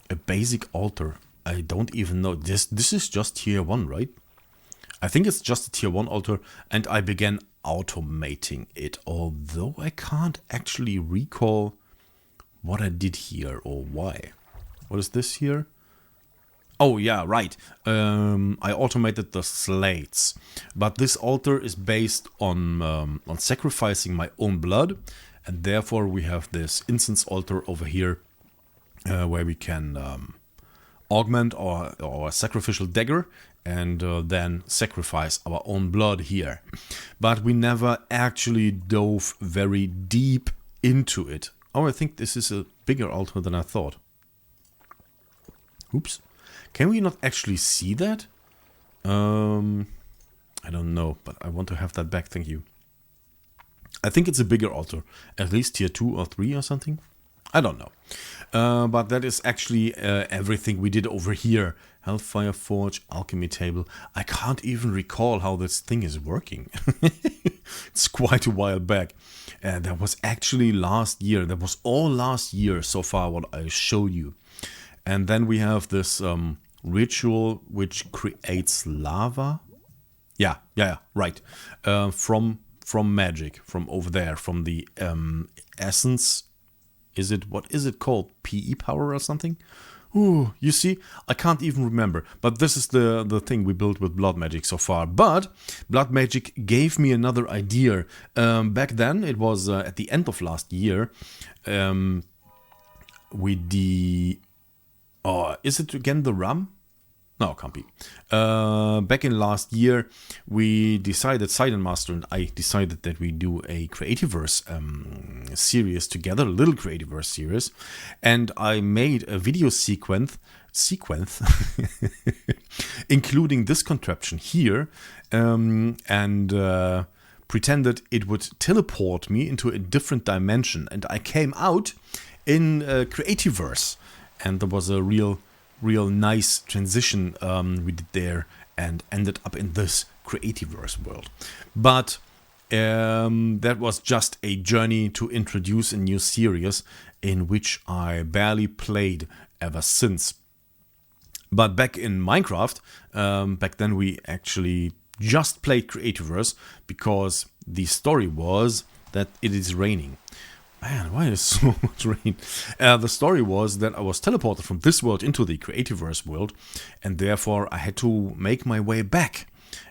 a basic altar. I don't even know, this is just tier 1, right? I think it's just a tier 1 altar, and I began automating it, although I can't actually recall what I did here or why. What is this here? Oh yeah, right. I automated the slates, but this altar is based on sacrificing my own blood, and therefore we have this incense altar over here where we can augment our sacrificial dagger and then sacrifice our own blood here. But we never actually dove very deep into it. Oh, I think this is a bigger altar than I thought. Oops. Can we not actually see that? I don't know, but I want to have that back, thank you. I think it's a bigger altar, at least tier 2 or 3 or something. I don't know. But that is actually everything we did over here. Hellfire Forge, Alchemy Table. I can't even recall how this thing is working. It's quite a while back. That was actually last year. That was all last year so far what I showed you. And then we have this ritual which creates lava. Yeah, right. From magic, from over there, from the essence. What is it called? PE power or something? Ooh, you see, I can't even remember. But this is the thing we built with blood magic so far. But blood magic gave me another idea. Back then, it was at the end of last year. Is it again the rum? No, it can't be. Back in last year, we decided, Silent Master and I decided that we do a Creativerse series together, a little Creativerse series. And I made a video sequence including this contraption here, and pretended it would teleport me into a different dimension. And I came out in Creativerse, and there was a real nice transition we did there and ended up in this Creativerse world. But that was just a journey to introduce a new series in which I barely played ever since. But back in Minecraft, back then we actually just played Creativerse because the story was that it is raining. Man, why is so much rain? The story was that I was teleported from this world into the Creativerse world, and therefore I had to make my way back.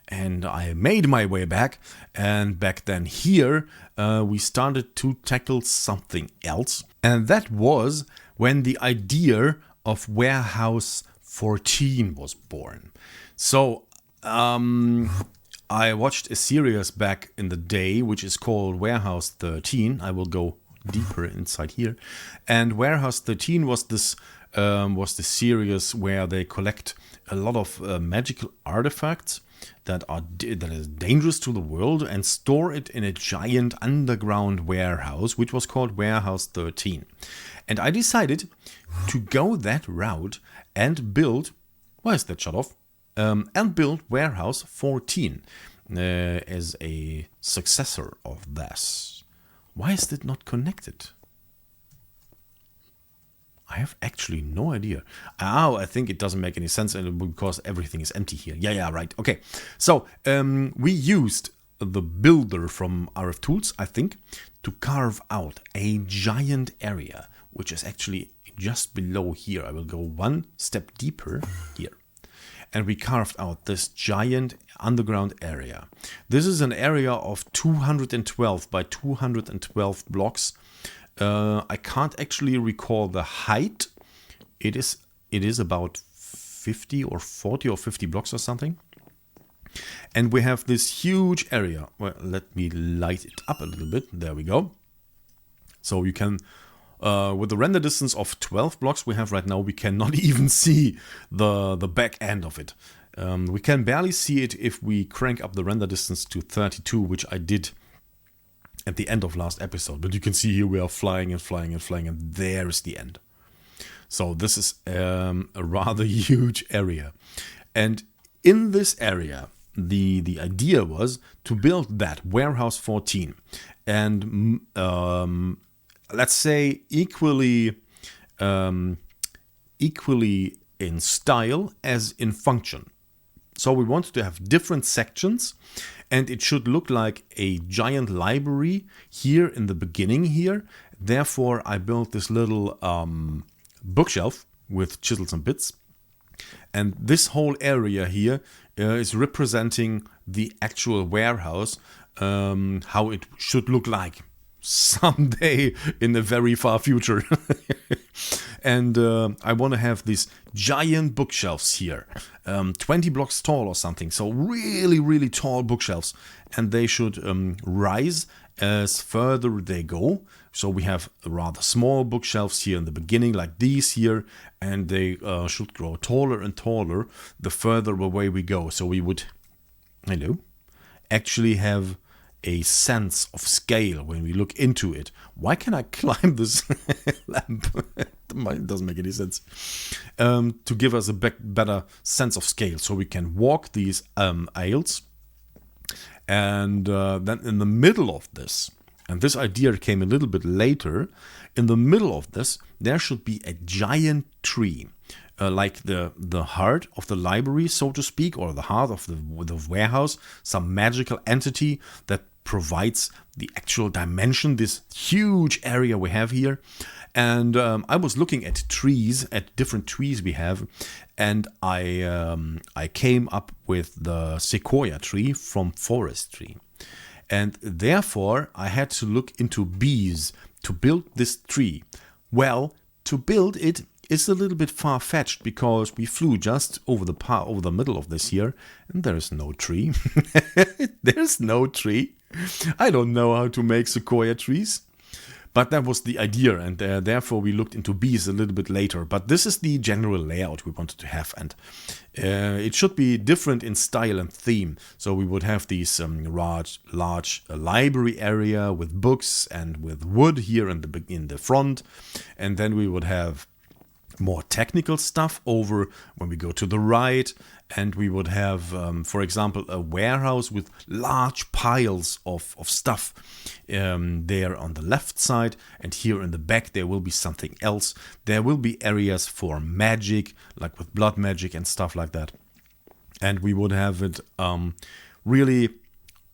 And I made my way back, and back then here we started to tackle something else. And that was when the idea of Warehouse 14 was born. So I watched a series back in the day which is called Warehouse 13. I will go deeper inside here. And Warehouse 13 was this the series where they collect a lot of magical artifacts that is dangerous to the world and store it in a giant underground warehouse, which was called Warehouse 13. And I decided to go that route and build, why is that shut off? And build Warehouse 14 as a successor of this. Why is it not connected? I have actually no idea. Oh, I think it doesn't make any sense because everything is empty here. Yeah, right. Okay. So we used the builder from RF Tools, I think, to carve out a giant area, which is actually just below here. I will go one step deeper here. And we carved out this giant underground area. This is an area of 212 by 212 blocks. I can't actually recall the height. It is about 50 or 40 or 50 blocks or something. And we have this huge area. Well, let me light it up a little bit. There we go. So you can, with the render distance of 12 blocks we have right now, we cannot even see the back end of it. We can barely see it if we crank up the render distance to 32, which I did at the end of last episode. But you can see here we are flying and flying and flying, and there is the end. So this is a rather huge area. And in this area, the idea was to build that warehouse 14. And let's say equally in style as in function. So we wanted to have different sections, and it should look like a giant library here in the beginning here. Therefore, I built this little bookshelf with chisels and bits. And this whole area here is representing the actual warehouse, how it should look like someday in the very far future. And I want to have these giant bookshelves here, 20 blocks tall or something. So really, really tall bookshelves. And they should rise as further they go. So we have rather small bookshelves here in the beginning, like these here. And they should grow taller and taller the further away we go. So we would, actually have a sense of scale when we look into it. Why can I climb this lamp? It doesn't make any sense. To give us a better sense of scale, so we can walk these aisles. And then in the middle of this, and this idea came a little bit later, in the middle of this, there should be a giant tree. Like the heart of the library, so to speak, or the heart of the warehouse, some magical entity that provides the actual dimension, this huge area we have here. And I was looking at trees, at different trees we have, and I came up with the sequoia tree from forestry. And therefore, I had to look into bees to build this tree. Well, to build it is a little bit far-fetched because we flew just over the middle of this here, and there is no tree. There's no tree. I don't know how to make sequoia trees. But that was the idea, and therefore we looked into bees a little bit later. But this is the general layout we wanted to have, and it should be different in style and theme. So we would have these large library area with books and with wood here in the front, and then we would have more technical stuff over when we go to the right, and we would have, for example, a warehouse with large piles of stuff there on the left side, and here in the back there will be something else. There will be areas for magic, like with blood magic and stuff like that, and we would have it really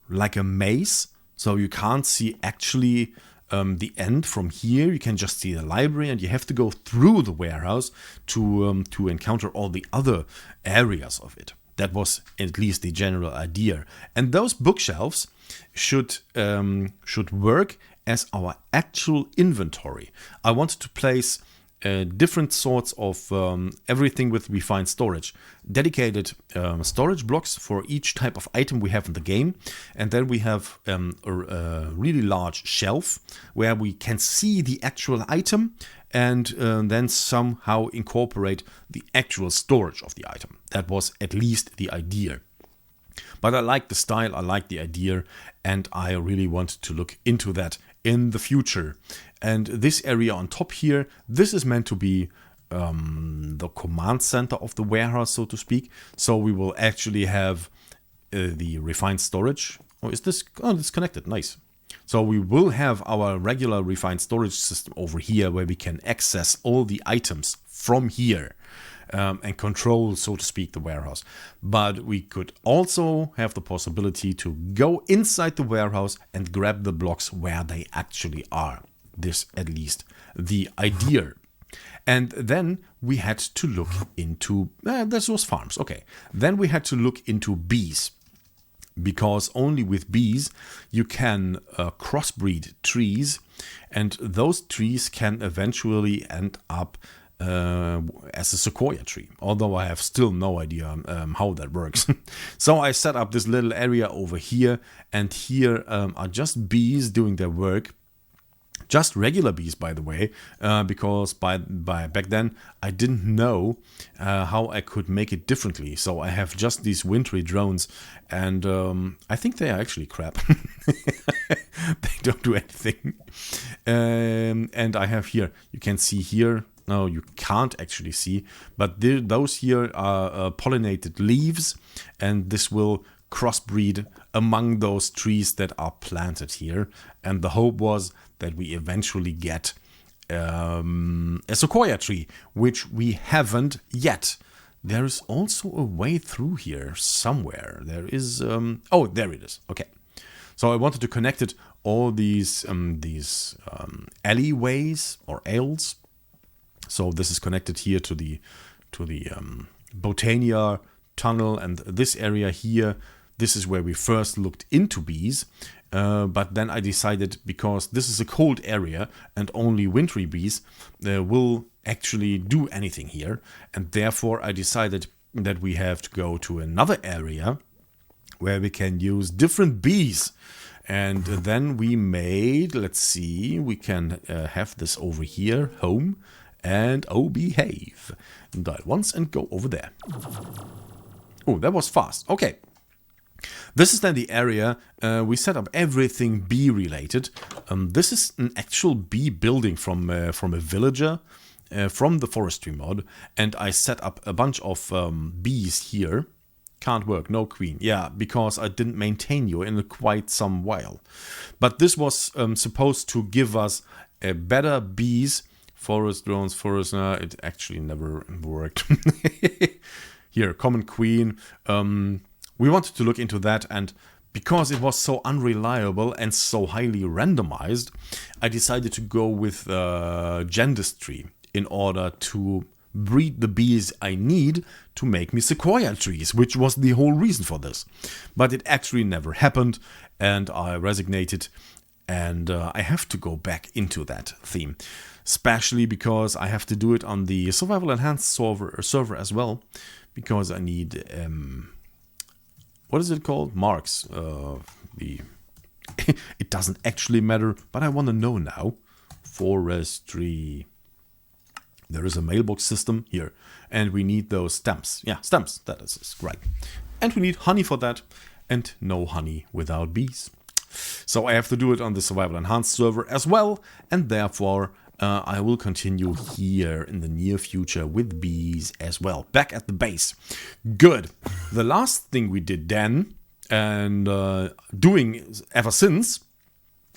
like a maze, so you can't see actually the end from here. You can just see the library, and you have to go through the warehouse to encounter all the other areas of it. That was at least the general idea. And those bookshelves should work as our actual inventory. I wanted to place different sorts of everything with refined storage, dedicated storage blocks for each type of item we have in the game, and then we have a really large shelf where we can see the actual item and then somehow incorporate the actual storage of the item. That was at least the idea. But I like the style, I like the idea, and I really want to look into that in the future. And this area on top here, this is meant to be the command center of the warehouse, so to speak. So we will actually have the refined storage. Oh, is this? Oh, it's connected. Nice. So we will have our regular refined storage system over here where we can access all the items from here. And control, so to speak, the warehouse. But we could also have the possibility to go inside the warehouse and grab the blocks where they actually are. This, at least, the idea. And then we had to look into... this was farms, okay. Then we had to look into bees. Because only with bees you can crossbreed trees. And those trees can eventually end up as a sequoia tree, although I have still no idea how that works. So I set up this little area over here, and here are just bees doing their work. Just regular bees, by the way, because by back then I didn't know how I could make it differently. So I have just these wintry drones, and I think they are actually crap. They don't do anything. And I have here, you can see here, no, you can't actually see, but those here are pollinated leaves, and this will crossbreed among those trees that are planted here. And the hope was that we eventually get a sequoia tree, which we haven't yet. There is also a way through here somewhere. There is, oh, there it is. Okay. So I wanted to connect it, all these alleyways or aisles. So this is connected here to the Botania tunnel, and this area here, this is where we first looked into bees. But then I decided, because this is a cold area and only wintry bees will actually do anything here, and therefore I decided that we have to go to another area where we can use different bees. And then we made, let's see, we can have this over here, home, and oh, behave. Dial once and go over there. Oh, that was fast. Okay. This is then the area we set up everything bee related. This is an actual bee building from a villager from the forestry mod, and I set up a bunch of bees here. Can't work, no queen. Yeah, because I didn't maintain you in quite some while. But this was supposed to give us a better bees. Forest drones, forest. It actually never worked. Here, common queen. We wanted to look into that, and because it was so unreliable and so highly randomized, I decided to go with gendistry in order to breed the bees I need to make me sequoia trees, which was the whole reason for this. But it actually never happened, and I resignated, and I have to go back into that theme. Especially because I have to do it on the Survival Enhanced server as well, because I need... what is it called? Marks. It doesn't actually matter, but I want to know now. Forestry. There is a mailbox system here, and we need those stamps. Yeah, stamps. That is right. And we need honey for that, and no honey without bees. So I have to do it on the Survival Enhanced server as well, and therefore I will continue here in the near future with bees as well. Back at the base. Good. The last thing we did then, and doing ever since,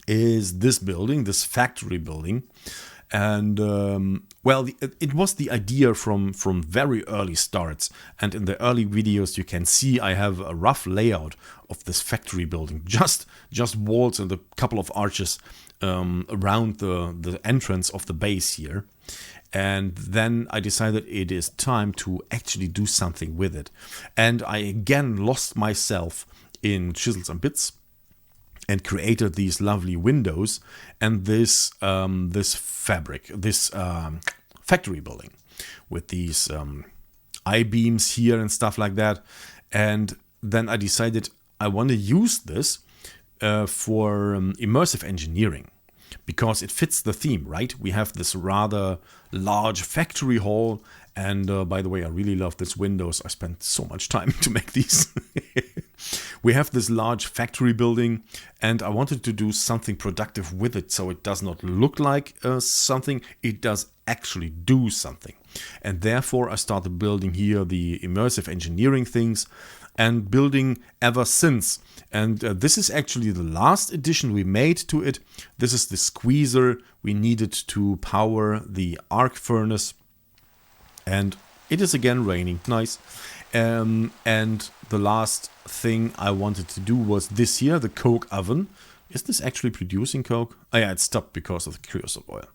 is this building, this factory building. And, well, it was the idea from very early starts. And in the early videos you can see I have a rough layout of this factory building. Just walls and a couple of arches around the entrance of the base here. And then I decided it is time to actually do something with it. And I again lost myself in chisels and bits, and created these lovely windows and this fabric, this factory building with these I-beams here and stuff like that. And then I decided I want to use this for immersive engineering, because it fits the theme, right? We have this rather large factory hall, and by the way, I really love these windows. I spent so much time to make these. We have this large factory building, and I wanted to do something productive with it, so it does not look like something, it does actually do something. And therefore I started building here the immersive engineering things, and building ever since. And this is actually the last addition we made to it. This is the squeezer we needed to power the arc furnace. And it is again raining. Nice. And the last thing I wanted to do was this here, the coke oven. Is this actually producing coke? Oh yeah, it stopped because of the creosote oil.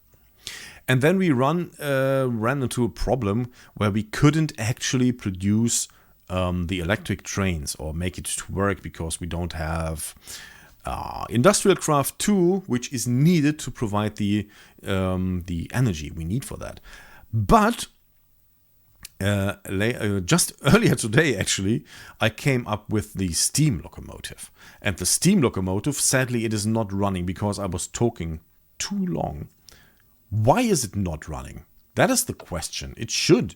And then we ran into a problem where we couldn't actually produce the electric trains or make it to work, because we don't have Industrial Craft 2, which is needed to provide the energy we need for that. But just earlier today, actually, I came up with the steam locomotive. And the steam locomotive, sadly, it is not running because I was talking too long. Why is it not running? That is the question. It should.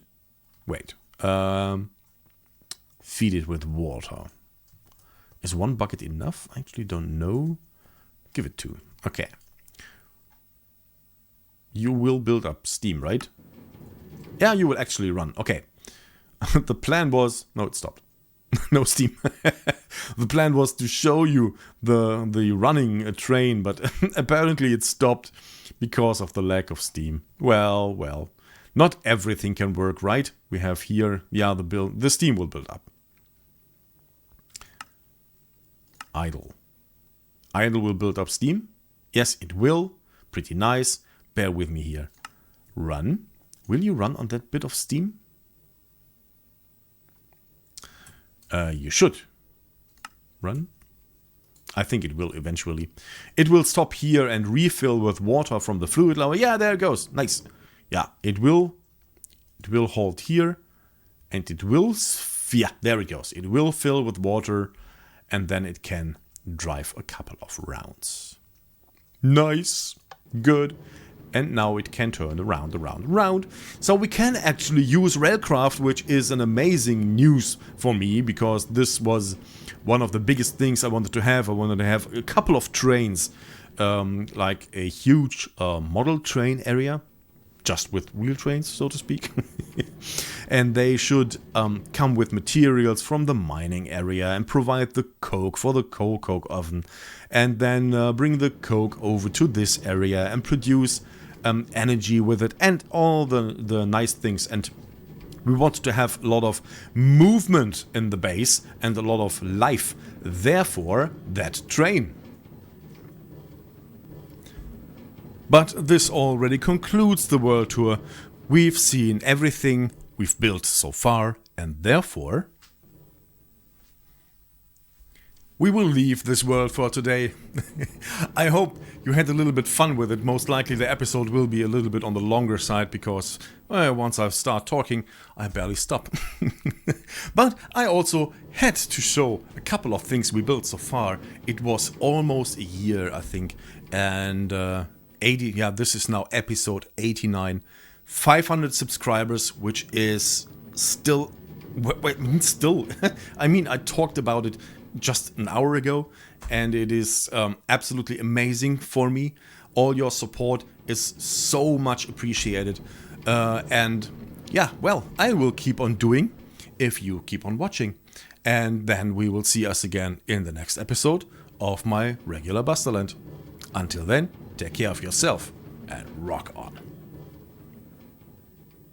Wait. Feed it with water. Is 1 bucket enough? I actually don't know. Give it 2. Okay. You will build up steam, right? Yeah, you will actually run. Okay. The plan was... No, it stopped. No steam. The plan was to show you the running train, but apparently it stopped because of the lack of steam. Well. Not everything can work, right? We have here... Yeah, the steam will build up. Idle. Idle will build up steam. Yes, it will. Pretty nice. Bear with me here. Run. Will you run on that bit of steam? You should. Run. I think it will eventually. It will stop here and refill with water from the fluid level. Yeah, there it goes. Nice. Yeah, it will halt here. And it will... Yeah, there it goes. It will fill with water. And then it can drive a couple of rounds. Nice. Good. And now it can turn around. So we can actually use railcraft, which is an amazing news for me, because this was one of the biggest things I wanted to have. I wanted to have a couple of trains, like a huge model train area, just with wheel trains, so to speak. And they should come with materials from the mining area and provide the coke for the coke oven. And then bring the coke over to this area and produce energy with it and all the nice things. And we want to have a lot of movement in the base and a lot of life. Therefore, that train. But this already concludes the world tour. We've seen everything we've built so far, and therefore we will leave this world for today. I hope you had a little bit fun with it. Most likely the episode will be a little bit on the longer side because once I start talking, I barely stop. But I also had to show a couple of things we built so far. It was almost a year, I think, and 80. Yeah, this is now episode 89. 500 subscribers, which is still... still... I mean, I talked about it just an hour ago, and it is absolutely amazing for me. All your support is so much appreciated. And yeah, well, I will keep on doing if you keep on watching. And then we will see us again in the next episode of my regular Busterland. Until then, take care of yourself and rock on.